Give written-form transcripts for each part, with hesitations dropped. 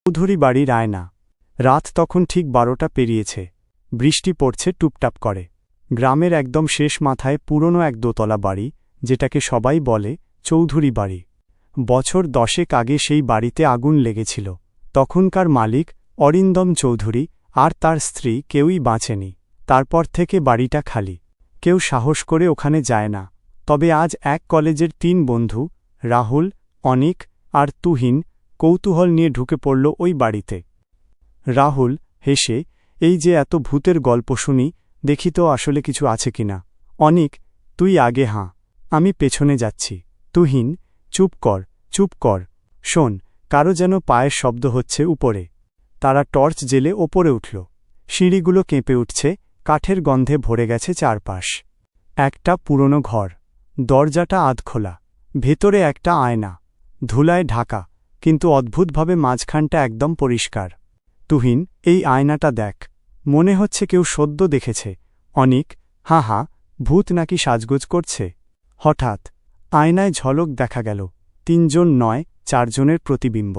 চৌধুরী বাড়ির আয়না। রাত তখন ঠিক 12টা পেরিয়েছে। বৃষ্টি পড়ছে টুপটাপ করে। গ্রামের একদম শেষ মাথায় পুরনো এক দোতলা বাড়ি, যেটাকে সবাই বলে চৌধুরী বাড়ি। বছর 10 আগে সেই বাড়িতে আগুন লেগেছিল। তখনকার মালিক অরিন্দম চৌধুরী আর তার স্ত্রী কেউই বাঁচেনি। তারপর থেকে বাড়িটা খালি। কেউ সাহস করে ওখানে যায় না। তবে আজ এক কলেজের 3 বন্ধু, রাহুল, অনিক আর তুহিন, কৌতূহল নিয়ে ঢুকে পড়ল ওই বাড়িতে। রাহুল হেসে, এই যে এত ভূতের গল্প শুনি, দেখি তো আসলে কিছু আছে কিনা। অনিক, তুই আগে হাঁ, আমি পেছনে যাচ্ছি। তুহিন, চুপ কর, চুপ কর। শোন, কারো যেন পায়ের শব্দ হচ্ছে উপরে। তারা টর্চ জেলে ওপরে উঠল। সিঁড়িগুলো কেঁপে উঠছে, কাঠের গন্ধে ভরে গেছে চারপাশ। একটা পুরনো ঘর। দরজাটা আধখোলা। ভেতরে একটা আয়না। ধুলায় ঢাকা, কিন্তু অদ্ভুতভাবে মাঝখানটা একদম পরিষ্কার। তুহিন, এই আয়নাটা দেখ। মনে হচ্ছে কেউ সদ্য দেখেছে। অনিক, হাঁ হাঁ, ভূত নাকি সাজগোজ করছে। হঠাৎ আয়নায় ঝলক দেখা গেল। 3 জন নয়, 4 জনের প্রতিবিম্ব।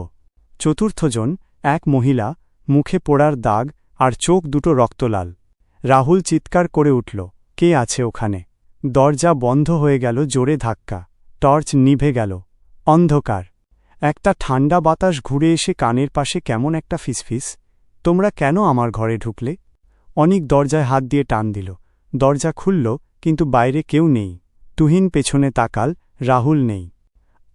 চতুর্থজন এক মহিলা, মুখে পোড়ার দাগ আর চোখ দুটো রক্তলাল। রাহুল চিৎকার করে উঠল, কে আছে ওখানে? দরজা বন্ধ হয়ে গেল জোরে ধাক্কা। টর্চ নিভে গেল। অন্ধকার। একটা ঠান্ডা বাতাস ঘুরে এসে কানের পাশে কেমন একটা ফিসফিস, তোমরা কেন আমার ঘরে ঢুকলে? অনিক দরজায় হাত দিয়ে টান দিল। দরজা খুলল, কিন্তু বাইরে কেউ নেই। তুহিন পেছনে তাকাল, রাহুল নেই।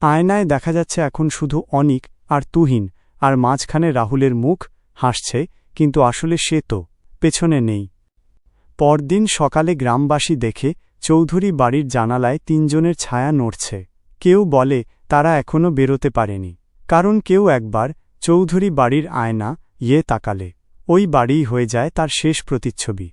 আয়নায় দেখা যাচ্ছে এখন শুধু অনিক আর তুহিন, আর মাঝখানে রাহুলের মুখ হাসছে, কিন্তু আসলে সে তো পেছনে নেই। পরদিন সকালে গ্রামবাসী দেখে চৌধুরী বাড়ির জানালায় 3 জনের ছায়া নড়ছে। কেউ বলে তারা এখনও বেরোতে পারেনি, কারণ কেউ একবার চৌধুরী বাড়ির আয়না তাকালে ওই বাড়িই হয়ে যায় তার শেষ প্রতিচ্ছবি।